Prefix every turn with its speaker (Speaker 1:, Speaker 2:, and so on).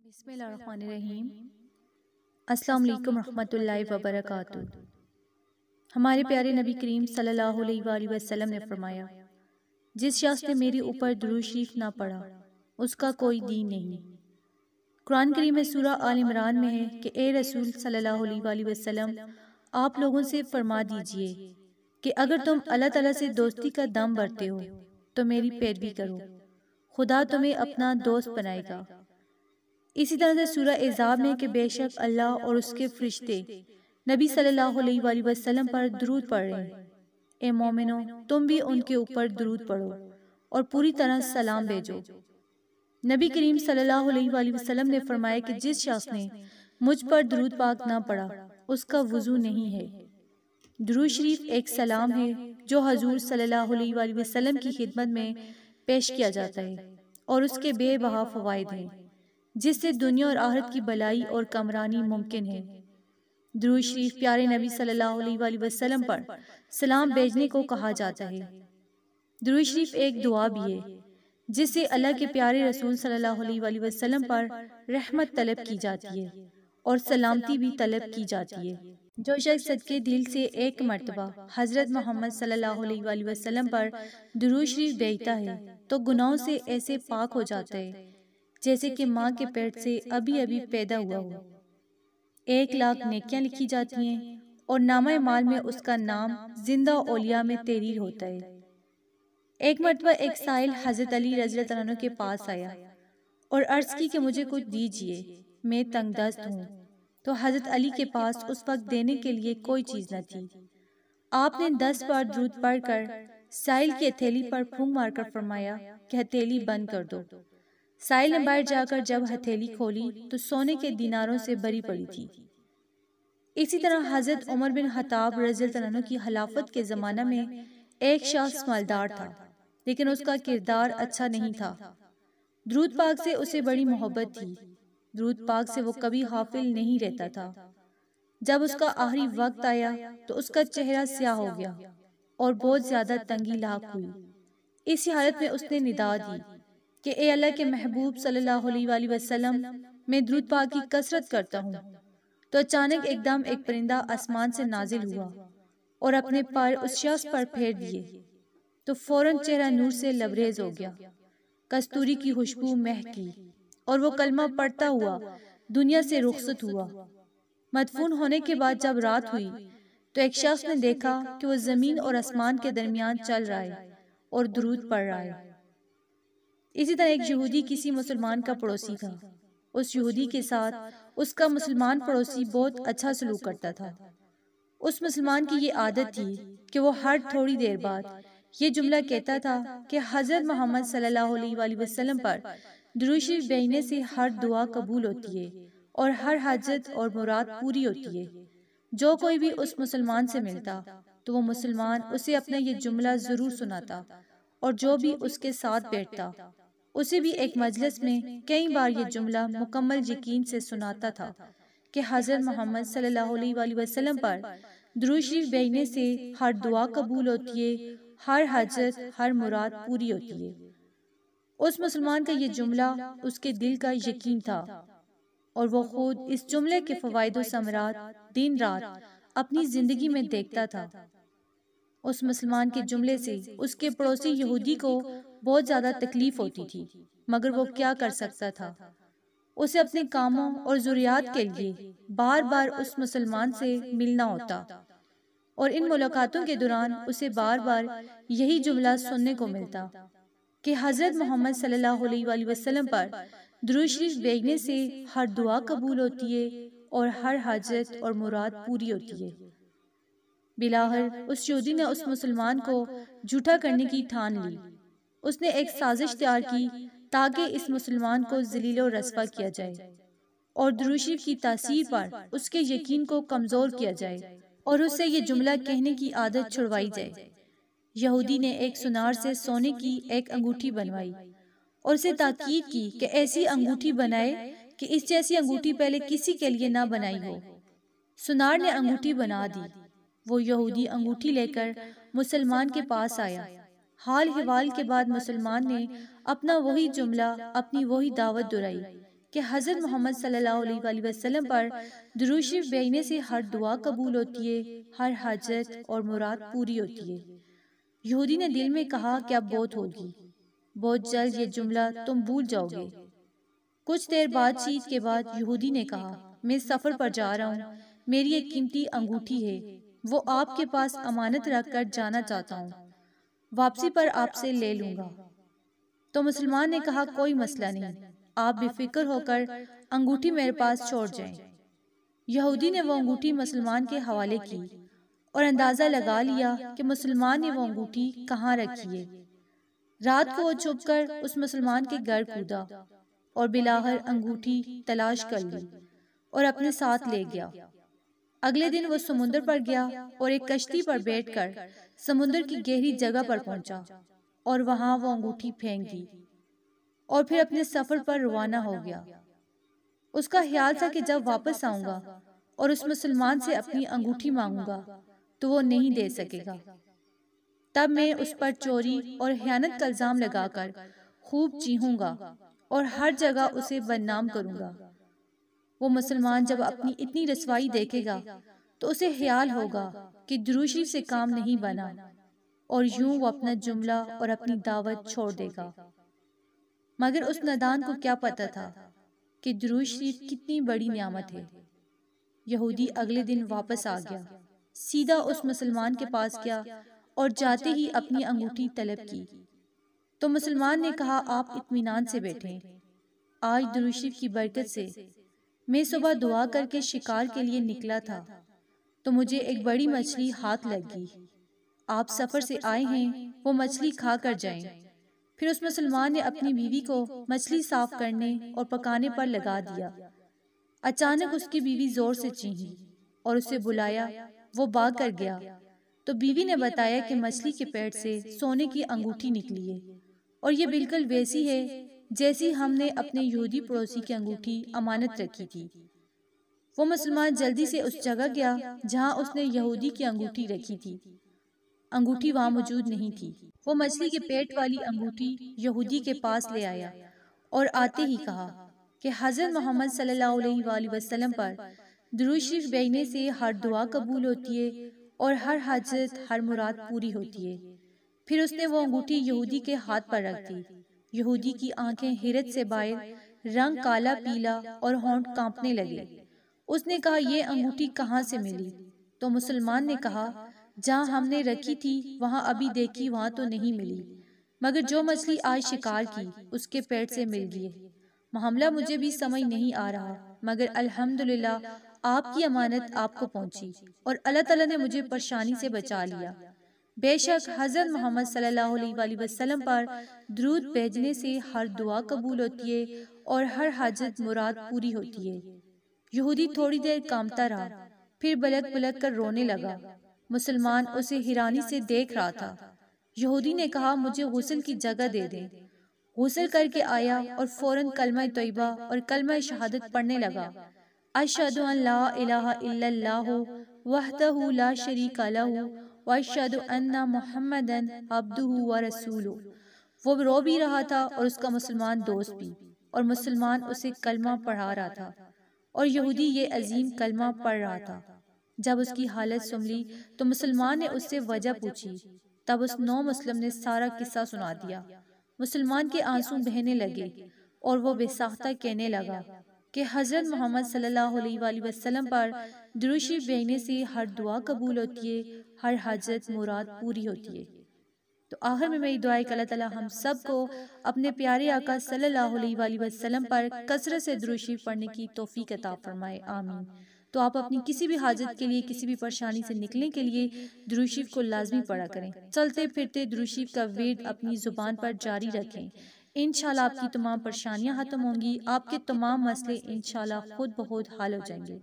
Speaker 1: بسم اللہ الرحمن الرحیم۔ السلام علیکم ورحمۃ اللہ وبرکاتہ۔ ہمارے پیارے نبی کریم صلی اللہ علیہ وآلہ وسلم نے فرمایا، جس شخص نے میرے اوپر درود شریف نہ پڑھا اس کا کوئی دین نہیں۔ قرآن کریم میں سورہ آل عمران میں ہے کہ اے رسول صلی اللہ علیہ وآلہ وسلم، آپ لوگوں سے فرما دیجئے کہ اگر تم اللہ تعالیٰ سے دوستی کا دم بھرتے ہو تو میری پیروی کرو، خدا تمہیں اپنا دوست بنائے گا۔ اسی طرح سے سورہ احزاب میں کہ بے شک اللہ اور اس کے فرشتے نبی صلی اللہ علیہ وآلہ وسلم پر درود پڑھ رہے ہیں۔ اے مومنو، تم بھی ان کے اوپر درود پڑھو اور پوری طرح سلام بھیجو۔ نبی کریم صلی اللہ علیہ وآلہ وسلم نے فرمایا کہ جس شخص نے مجھ پر درود پاک نہ پڑھا اس کا وضو نہیں ہے۔ درود شریف ایک سلام ہے جو حضور صلی اللہ علیہ وآلہ وسلم کی خدمت میں پیش کیا جاتا ہے اور اس کے بے بہا فوائد ہیں جس سے دنیا اور آخرت کی بھلائی اور کامرانی ممکن ہے۔ درود شریف پیارے نبی صلی اللہ علیہ وآلہ وسلم پر سلام بھیجنے کو کہا جاتا ہے۔ درود شریف ایک دعا بھی ہے جس سے اللہ کے پیارے رسول صلی اللہ علیہ وآلہ وسلم پر رحمت طلب کی جاتی ہے اور سلامتی بھی طلب کی جاتی ہے۔ جو شخص صدقے دل سے ایک مرتبہ حضرت محمد صلی اللہ علیہ وآلہ وسلم پر درود شریف بھیجتا ہے تو گناہوں سے ایسے پاک ہو جاتا ہے جیسے کہ ماں کے پیٹ سے ابھی پیدا ہوا ہو۔ 1,00,000 نیکیاں لکھی جاتی ہیں اور نامہ مال میں اس کا نام زندہ اولیاء میں تحریر ہوتا ہے۔ ایک مرتبہ ایک سائل حضرت علی رضی اللہ عنہ کے پاس آیا اور عرض کی کہ مجھے کچھ دیجئے، میں تنگ دست ہوں۔ تو حضرت علی کے پاس اس وقت دینے کے لیے کوئی چیز نہ تھی۔ آپ نے 10 بار درود پڑھ کر سائل کی ہتھیلی پر پھونک مار کر فرمایا کہ ہتھیلی بند کر دو۔ سائل نے باہر جا کر جب ہتھیلی کھولی تو سونے کے دیناروں سے بھری پڑی تھی۔ اسی طرح حضرت عمر بن خطاب رضی اللہ عنہ کی خلافت کے زمانہ میں ایک شخص مالدار تھا لیکن اس کا کردار اچھا نہیں تھا۔ درود پاک سے اسے بڑی محبت تھی۔ درود پاک سے وہ کبھی غافل نہیں رہتا تھا۔ جب اس کا آخری وقت آیا تو اس کا چہرہ سیاہ ہو گیا اور بہت زیادہ تنگی لاحق ہوئی۔ اسی حالت میں اس نے ندا دی کہ اے اللہ کے محبوب صلی اللہ علیہ وآلہ وسلم، میں درود پاک کی کثرت کرتا ہوں۔ تو اچانک ایک دم ایک پرندہ آسمان سے نازل ہوا اور اپنے پر اس شخص پر پھیر دیے تو فوراً چہرہ نور سے لبریز ہو گیا، کستوری کی خوشبو مہکی اور وہ کلمہ پڑھتا ہوا دنیا سے رخصت ہوا۔ مدفون ہونے کے بعد جب رات ہوئی تو ایک شخص نے دیکھا کہ وہ زمین اور آسمان کے درمیان چل رہا ہے اور درود پڑھ رہا ہے۔ اسی طرح ایک یہودی کسی مسلمان کا پڑوسی تھا۔ اس یہودی کے ساتھ اس کا مسلمان پڑوسی بہت اچھا سلوک کرتا تھا۔ اس مسلمان کی یہ عادت تھی کہ وہ ہر تھوڑی دیر بعد یہ جملہ کہتا تھا کہ حضرت محمد صلی اللہ علیہ وآلہ وسلم پر درود شریف بھیجنے سے ہر دعا قبول ہوتی ہے اور ہر حاجت اور مراد پوری ہوتی ہے۔ جو کوئی بھی اس مسلمان سے ملتا تو وہ مسلمان اسے اپنا یہ جملہ ضرور سناتا اور جو بھی اس کے ساتھ بیٹھتا اسے بھی ایک مجلس میں کئی بار یہ جملہ مکمل یقین سے سناتا تھا کہ حضرت محمد صلی اللہ علیہ وآلہ وسلم پر درود شریف بھیجنے سے ہر دعا قبول ہوتی ہے، ہر حاجت، ہر مراد پوری ہوتی ہے۔ اس مسلمان کا یہ جملہ اس کے دل کا یقین تھا اور وہ خود اس جملے کے فوائد و ثمرات دن رات اپنی زندگی میں دیکھتا تھا۔ اس مسلمان کے جملے سے اس کے پڑوسی یہودی کو بہت زیادہ تکلیف ہوتی تھی، مگر وہ کیا کر سکتا تھا؟ اسے اپنے کاموں اور ضروریات کے لیے بار بار اس مسلمان سے ملنا ہوتا اور ان ملاقاتوں کے دوران اسے بار بار یہی جملہ سننے کو ملتا کہ حضرت محمد صلی اللہ علیہ وآلہ وسلم پر درود شریف بھیجنے سے ہر دعا قبول ہوتی ہے اور ہر حاجت اور مراد پوری ہوتی ہے۔ بلاخر اس یہودی نے اس مسلمان کو جھوٹا کرنے کی ٹھان لی۔ اس نے ایک سازش تیار کی تاکہ اس مسلمان کو ذلیل و رسوا کیا جائے اور درود شریف کی تاثیر پر اس کے یقین کو کمزور کیا جائے اور اس سے یہ جملہ کہنے کی عادت چھڑوائی جائے۔ یہودی نے ایک سونار سے سونے کی ایک انگوٹھی بنوائی اور اسے تاکید کی کہ ایسی انگوٹھی بنائے کہ اس جیسی انگوٹھی پہلے کسی کے لیے نہ بنائی ہو۔ سونار نے انگوٹھی بنا دی۔ وہ یہودی انگوٹھی لے کر مسلمان کے پاس آیا۔ حال حوال کے بعد مسلمان نے اپنا وہی جملہ، اپنی وہی دعوت دہرائی کہ حضرت محمد صلی اللہ علیہ وآلہ وسلم پر درود شریف بھیجنے سے ہر دعا قبول ہوتی ہے، ہر حاجت اور مراد پوری ہوتی ہے۔ یہودی نے دل میں کہا کہ اب بہت ہوگی، بہت جلد یہ جملہ تم بھول جاؤ گے۔ کچھ دیر بات چیت کے بعد یہودی نے کہا، میں سفر پر جا رہا ہوں، میری ایک قیمتی انگوٹھی ہے، وہ آپ کے پاس امانت رکھ کر جانا چاہتا ہوں، واپسی پر آپ سے لے لوں گا۔ تو مسلمان نے کہا، کوئی مسئلہ نہیں، آپ بے فکر ہو کر انگوٹھی میرے پاس چھوڑ جائیں۔ یہودی نے وہ انگوٹھی مسلمان کے حوالے کی اور اندازہ لگا لیا کہ مسلمان نے وہ انگوٹھی کہاں رکھی ہے۔ رات کو وہ چھپ کر اس مسلمان کے گھر کودا اور بلاخر انگوٹھی تلاش کر لی اور اپنے ساتھ لے گیا۔ اگلے دن وہ سمندر پر گیا اور ایک کشتی پر بیٹھ کر سمندر کی گہری جگہ پر پہنچا اور وہاں وہ انگوٹھی پھینک دی اور پھر اپنے سفر پر روانہ ہو گیا۔ اس کا خیال تھا کہ جب واپس آؤں گا اور اس مسلمان سے اپنی انگوٹھی مانگوں گا تو وہ نہیں دے سکے گا، تب میں اس پر چوری اور خیانت کا الزام لگا کر خوب چیخوں گا اور ہر جگہ اسے بدنام کروں گا۔ وہ مسلمان جب اپنی اتنی رسوائی دیکھے گا تو اسے خیال ہوگا کہ درود شریف سے کام نہیں بنا، اور یوں وہ اپنا جملہ اور اپنی دعوت چھوڑ دے گا۔ مگر اس نادان کو کیا پتا تھا کہ درود شریف کتنی بڑی نعمت ہے۔ یہودی اگلے دن واپس آ گیا، سیدھا اس مسلمان کے پاس گیا اور جاتے ہی اپنی انگوٹھی طلب کی۔ تو مسلمان نے کہا، آپ اطمینان سے بیٹھیں، آج درود شریف کی برکت سے میں صبح دعا کر کے شکار کے لیے نکلا تھا تو مجھے ایک بڑی مچھلی ہاتھ لگ گئی۔ آپ سفر سے آئے ہیں، وہ مچھلی کھا کر جائیں۔ پھر اس مسلمان نے اپنی بیوی کو مچھلی صاف کرنے اور پکانے پر لگا دیا۔ اچانک اس کی بیوی زور سے چیخی اور اسے بلایا، وہ بھاگ کر گیا تو بیوی نے بتایا کہ مچھلی کے پیٹ سے سونے کی انگوٹھی نکلی ہے، اور یہ بالکل ویسی ہے جیسی ہم نے اپنے یہودی پڑوسی کی انگوٹھی امانت رکھی تھی۔ وہ مسلمان جلدی سے اس جگہ گیا جہاں اس نے یہودی کی انگوٹھی رکھی تھی۔ انگوٹھی وہاں موجود نہیں تھی۔ وہ مچھلی کے پیٹ والی انگوٹھی یہودی کے پاس لے آیا اور آتے ہی کہا کہ حضرت محمد صلی اللہ علیہ وآلہ وسلم پر درود شریف بھیجنے سے ہر دعا قبول ہوتی ہے اور ہر حاجت، ہر مراد پوری ہوتی ہے۔ پھر اس نے وہ انگوٹھی یہودی کے ہاتھ پر رکھ دی۔ یہودی کی آنکھیں حیرت سے باہر، رنگ کالا پیلا اور ہونٹ کانپنے لگے۔ اس نے کہا، یہ انگوٹھی کہاں سے ملی؟ تو مسلمان نے کہا، جہاں ہم نے رکھی تھی وہاں ابھی دیکھی، وہاں تو نہیں ملی، مگر جو مچھلی آج شکار کی اس کے پیٹ سے مل گئی ہے۔ معاملہ مجھے بھی سمجھ نہیں آ رہا، مگر الحمدللہ آپ کی امانت آپ کو پہنچی اور اللہ تعالیٰ نے مجھے پریشانی سے بچا لیا۔ بے شک حضرت محمد صلی اللہ علیہ وآلہ وسلم پر درود بھیجنے سے ہر دعا قبول ہوتی ہے اور ہر حاجت مراد پوری ہوتی ہے۔ یہودی تھوڑی دیر کانپتا رہا، پھر بلک بلک کر رونے لگا۔ مسلمان اسے حیرانی سے دیکھ رہا تھا۔ یہودی نے کہا، مجھے غسل کی جگہ دے دیں۔ غسل کر کے آیا اور فوراً کلمہ طیبہ اور کلمہ شہادت پڑھنے لگا۔ اشہد ان لا الہ الا اللہ وحدہ لا شریک لہ واشہد ان محمدًا عبدہ ورسولہ۔ وہ رو بھی رہا تھا اور اس کا مسلمان دوست بھی، اور مسلمان اسے کلمہ پڑھا رہا تھا اور یہودی یہ عظیم کلمہ پڑھ رہا تھا۔ جب اس کی حالت سنبھلی تو مسلمان نے اس سے وجہ پوچھی، تب اس نو مسلم نے سارا قصہ سنا دیا۔ مسلمان کے آنسو بہنے لگے اور وہ بے ساختہ کہنے لگا کہ حضرت محمد صلی اللہ علیہ وآلہ وسلم پر درود شریف بھیجنے سے ہر دعا قبول ہوتی ہے، ہر حاجت مراد پوری ہوتی ہے۔ تو آخر میں میری دعا ہے کہ اللہ تعالیٰ ہم سب کو اپنے پیارے آقا صلی اللہ علیہ وآلہ وسلم پر کثرت سے درود شریف پڑھنے کی توفیق عطا فرمائے، آمین۔ تو آپ اپنی کسی بھی حاجت کے لیے، کسی بھی پریشانی سے نکلنے کے لیے درود شریف کو لازمی پڑھا کریں۔ چلتے پھرتے درود شریف کا ورد اپنی زبان پر جاری رکھیں، انشاءاللہ آپ کی تمام پریشانیاں ختم ہوں گی، آپ کے تمام مسئلے انشاءاللہ خود بخود حل ہو جائیں گے۔